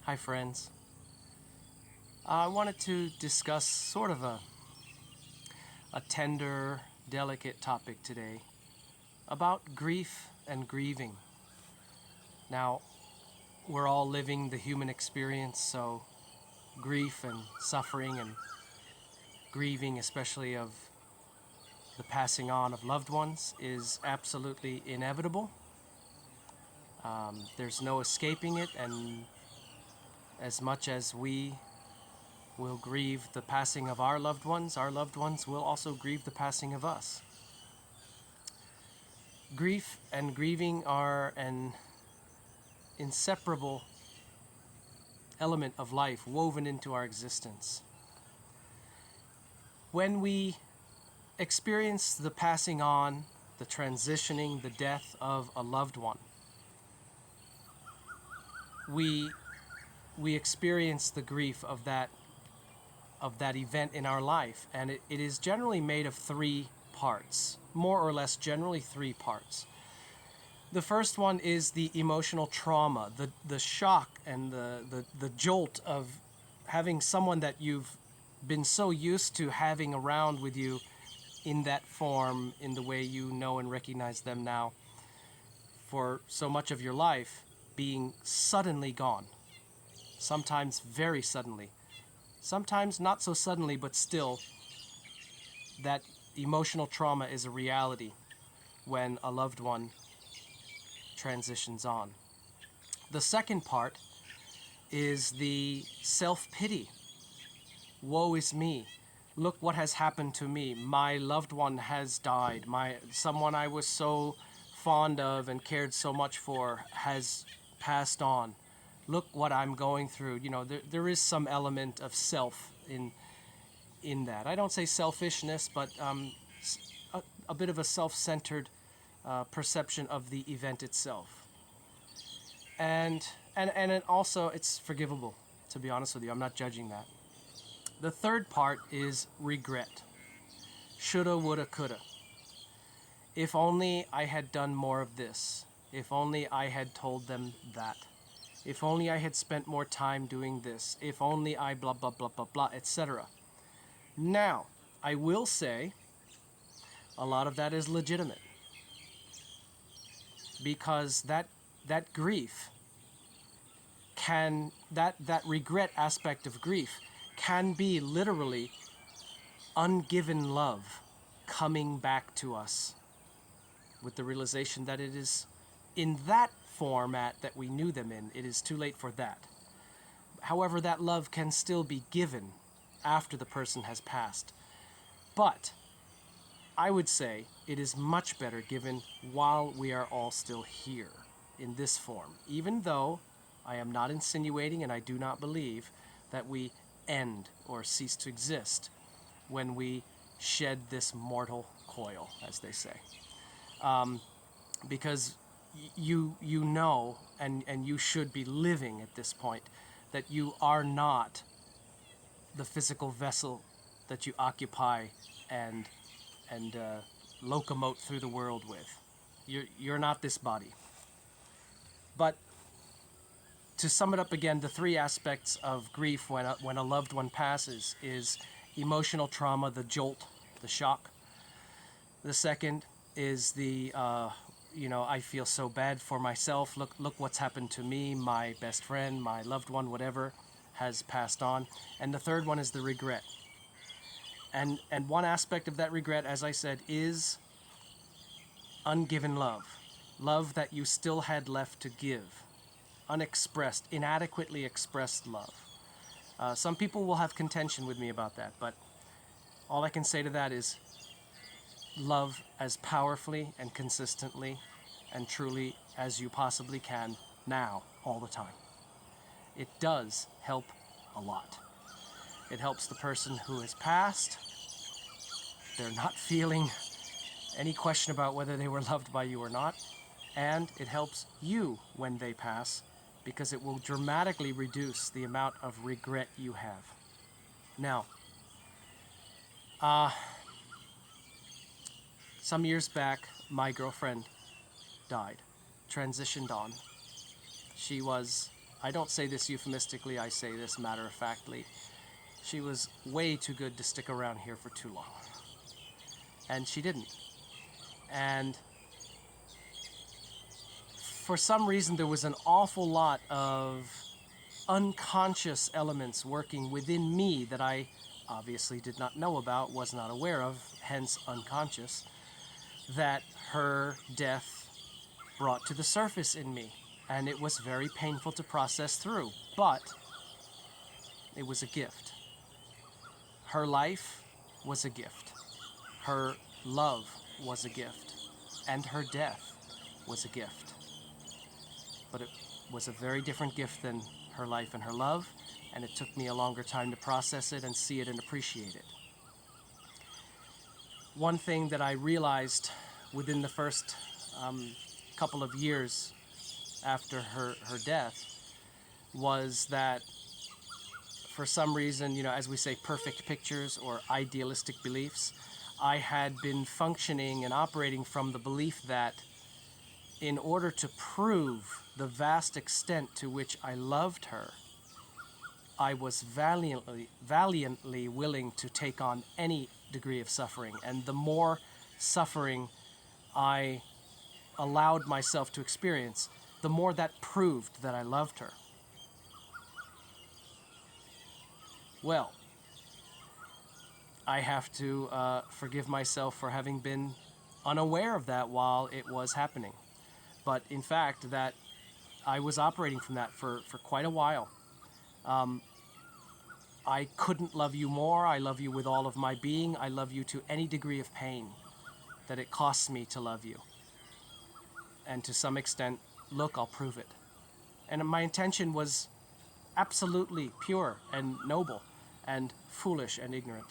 Hi friends. I wanted to discuss sort of a tender, delicate topic today about grief and grieving. Now, we're all living the human experience, so grief and suffering and grieving, especially of the passing on of loved ones, is absolutely inevitable. There's no escaping it, and as much as we will grieve the passing of our loved ones will also grieve the passing of us. Grief and grieving are an inseparable element of life woven into our existence. When we experience the passing on, the transitioning, the death of a loved one, we experience the grief of that event in our life, and it is generally made of three parts, more or less generally three parts. The first one is the emotional trauma, the shock and the jolt of having someone that you've been so used to having around with you in that form, in the way you know and recognize them now, for so much of your life, being suddenly gone. Sometimes very suddenly. Sometimes not so suddenly, but still, that emotional trauma is a reality when a loved one transitions on. The second part is the self-pity. Woe is me. Look what has happened to me. My loved one has died. Someone I was so fond of and cared so much for has passed on. Look what I'm going through. You know, there is some element of self in that. I don't say selfishness, but a bit of a self-centered perception of the event itself. And also, it's forgivable, to be honest with you. I'm not judging that. The third part is regret. Shoulda, woulda, coulda. If only I had done more of this. If only I had told them that. If only I had spent more time doing this. If only I blah, blah, blah, blah, blah, etc. Now, I will say a lot of that is legitimate, because that grief that regret aspect of grief can be literally ungiven love coming back to us with the realization that it is in that format that we knew them in. It is too late for that. However, that love can still be given after the person has passed. But I would say it is much better given while we are all still here in this form, even though I am not insinuating, and I do not believe that we end or cease to exist when we shed this mortal coil, as they say. Because you know, and you should be living at this point, that you are not the physical vessel that you occupy and locomote through the world with. You're not this body. But to sum it up again, the three aspects of grief when a loved one passes is emotional trauma, the jolt, the shock. The second is the I feel so bad for myself. Look what's happened to me. My best friend, my loved one, whatever, has passed on. And the third one is the regret. And one aspect of that regret, as I said, is ungiven love. Love that you still had left to give. Unexpressed, inadequately expressed love. Some people will have contention with me about that, but all I can say to that is love as powerfully and consistently and truly as you possibly can now, all the time. It does help a lot. It helps the person who has passed. They're not feeling any question about whether they were loved by you or not. And it helps you when they pass, because it will dramatically reduce the amount of regret you have. Now, some years back, my girlfriend died, transitioned on. She was I don't say this euphemistically, I say this matter-of-factly. She was way too good to stick around here for too long. And she didn't. And for some reason, there was an awful lot of unconscious elements working within me that I obviously did not know about, was not aware of, hence unconscious, that her death brought to the surface in me. And it was very painful to process through, but it was a gift. Her life was a gift. Her love was a gift. And her death was a gift. But it was a very different gift than her life and her love, and it took me a longer time to process it and see it and appreciate it. One thing that I realized within the first couple of years after her death was that for some reason, as we say, perfect pictures or idealistic beliefs, I had been functioning and operating from the belief that in order to prove the vast extent to which I loved her, I was valiantly willing to take on any degree of suffering. And the more suffering I allowed myself to experience, the more that proved that I loved her. Well, I have to forgive myself for having been unaware of that while it was happening. But in fact, that I was operating from that for quite a while. I couldn't love you more. I love you with all of my being. I love you to any degree of pain that it costs me to love you. And to some extent, look, I'll prove it. And my intention was absolutely pure and noble and foolish and ignorant.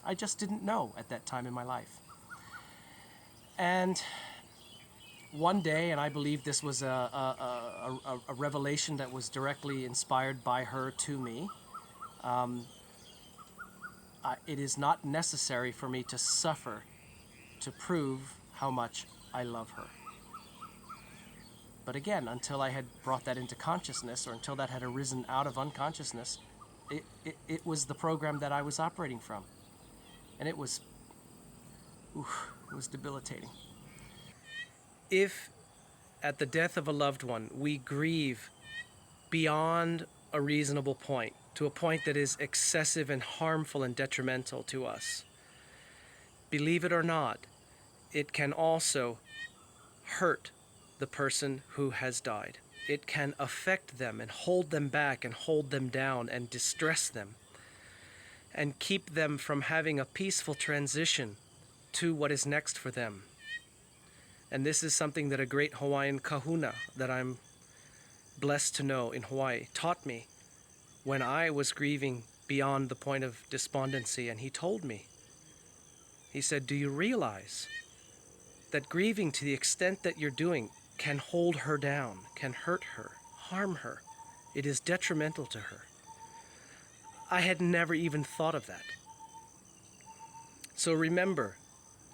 I just didn't know at that time in my life. And one day, and I believe this was a revelation that was directly inspired by her to me, it is not necessary for me to suffer to prove how much I love her. But again, until I had brought that into consciousness, or until that had arisen out of unconsciousness, it was the program that I was operating from. And it was debilitating. If at the death of a loved one we grieve beyond a reasonable point, to a point that is excessive and harmful and detrimental to us, believe it or not, it can also hurt the person who has died. It can affect them and hold them back and hold them down and distress them and keep them from having a peaceful transition to what is next for them. And this is something that a great Hawaiian kahuna that I'm blessed to know in Hawaii taught me when I was grieving beyond the point of despondency. And he told me, he said, do you realize that grieving to the extent that you're doing can hold her down, can hurt her, harm her? It is detrimental to her. I had never even thought of that. So remember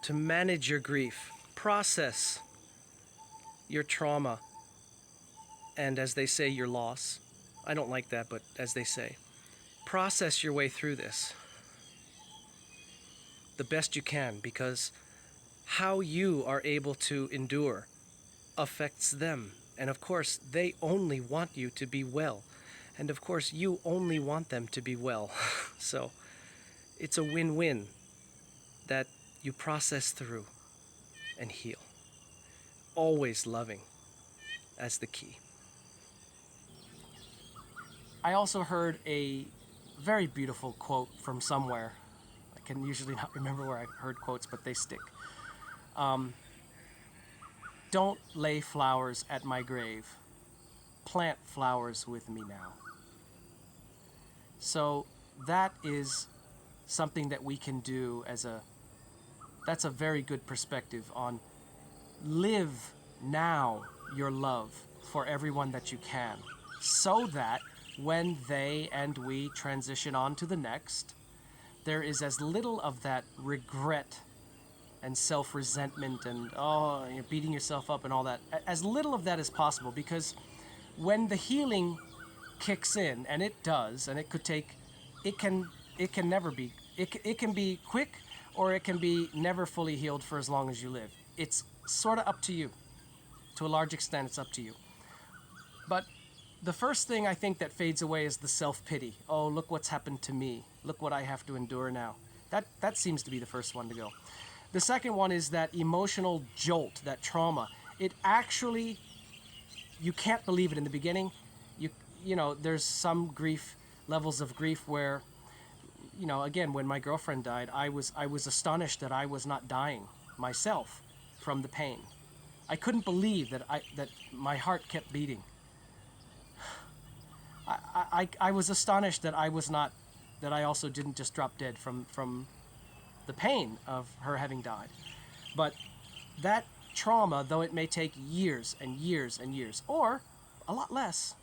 to manage your grief, process your trauma, and as they say, your loss. I don't like that, but as they say, process your way through this the best you can, because how you are able to endure affects them. And of course, they only want you to be well. And of course, you only want them to be well. So it's a win-win that you process through and heal. Always loving as the key. I also heard a very beautiful quote from somewhere. I can usually not remember where I've heard quotes, but they stick. Don't lay flowers at my grave. Plant flowers with me now. So that is something that we can do that's a very good perspective on live now your love for everyone that you can, so that when they and we transition on to the next, there is as little of that regret and self-resentment and you're beating yourself up and all that, as little of that as possible, because when the healing kicks in, and it does, and it could take, it can never be, it can be quick, or it can be never fully healed for as long as you live. It's sort of up to you. To a large extent, it's up to you. But the first thing I think that fades away is the self-pity. Oh, look what's happened to me. Look what I have to endure now. That seems to be the first one to go. The second one is that emotional jolt, that trauma. It actually, you can't believe it in the beginning. You know, there's some grief, levels of grief where, you know, again, when my girlfriend died, I was astonished that I was not dying myself from the pain. I couldn't believe that my heart kept beating. I was astonished that I also didn't just drop dead from the pain of her having died. But that trauma, though it may take years and years and years, or a lot less,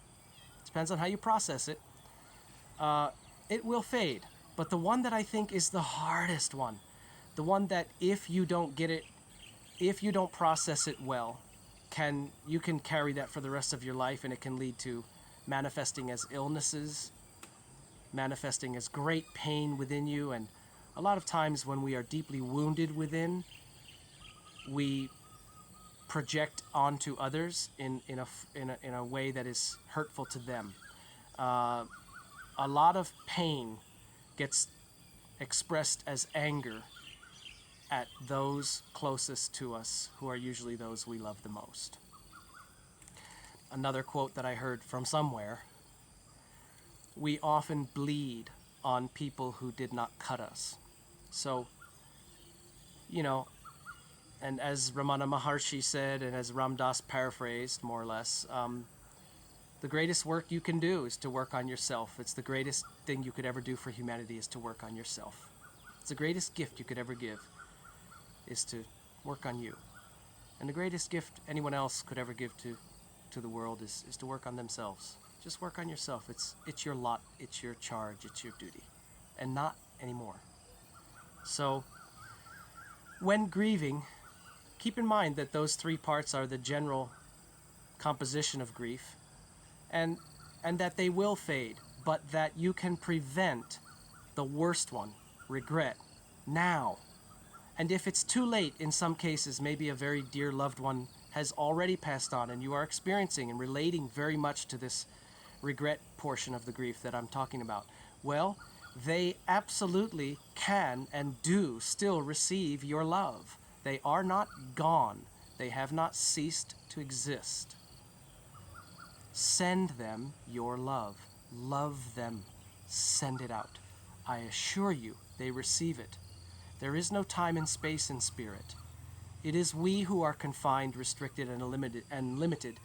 depends on how you process it, it will fade. But the one that I think is the hardest one, the one that if you don't get it, if you don't process it well, you can carry that for the rest of your life, and it can lead to manifesting as illnesses, manifesting as great pain within you. And a lot of times when we are deeply wounded within, we project onto others in a way that is hurtful to them. A lot of pain gets expressed as anger at those closest to us, who are usually those we love the most. Another quote that I heard from somewhere: we often bleed on people who did not cut us. So, you know, and as Ramana Maharshi said, and as Ram Dass paraphrased more or less, the greatest work you can do is to work on yourself. It's the greatest thing you could ever do for humanity, is to work on yourself. It's the greatest gift you could ever give, is to work on you. And the greatest gift anyone else could ever give to the world is to work on themselves. Just work on yourself. It's your lot, it's your charge, it's your duty, and not anymore. So when grieving, keep in mind that those three parts are the general composition of grief, and that they will fade, but that you can prevent the worst one, regret, now. And if it's too late, in some cases, maybe a very dear loved one has already passed on, and you are experiencing and relating very much to this regret portion of the grief that I'm talking about. Well, they absolutely can and do still receive your love. They are not gone. They have not ceased to exist. Send them your love. Love them. Send it out. I assure you, they receive it. There is no time and space in spirit. It is we who are confined, restricted, and limited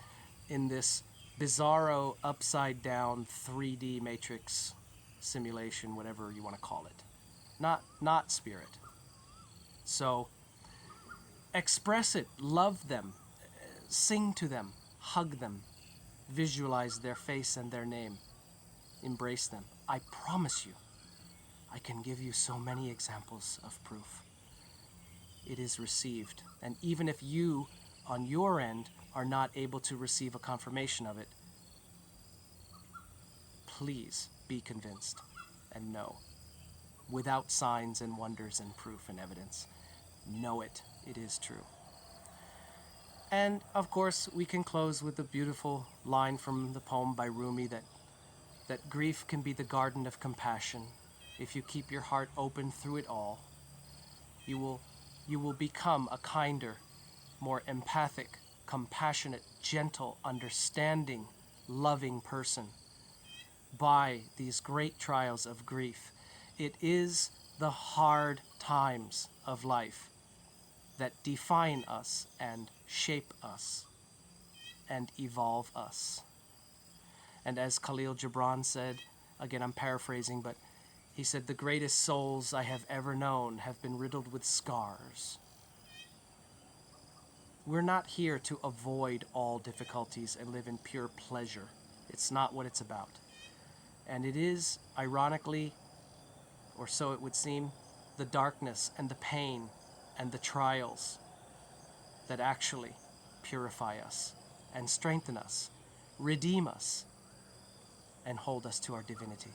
in this bizarro, upside-down 3D matrix simulation, whatever you want to call it. Not spirit. So express it, love them, sing to them, hug them, visualize their face and their name, embrace them. I promise you, I can give you so many examples of proof. It is received. And even if you, on your end, are not able to receive a confirmation of it, please be convinced and know. Without signs and wonders and proof and evidence, know it. It is true. And of course, we can close with the beautiful line from the poem by Rumi that grief can be the garden of compassion. If you keep your heart open through it all, you will become a kinder, more empathic, compassionate, gentle, understanding, loving person by these great trials of grief. It is the hard times of life that define us and shape us and evolve us. And as Khalil Gibran said, again I'm paraphrasing, but he said, the greatest souls I have ever known have been riddled with scars. We're not here to avoid all difficulties and live in pure pleasure. It's not what it's about. And it is, ironically, or so it would seem, the darkness and the pain and the trials that actually purify us and strengthen us, redeem us, and hold us to our divinity.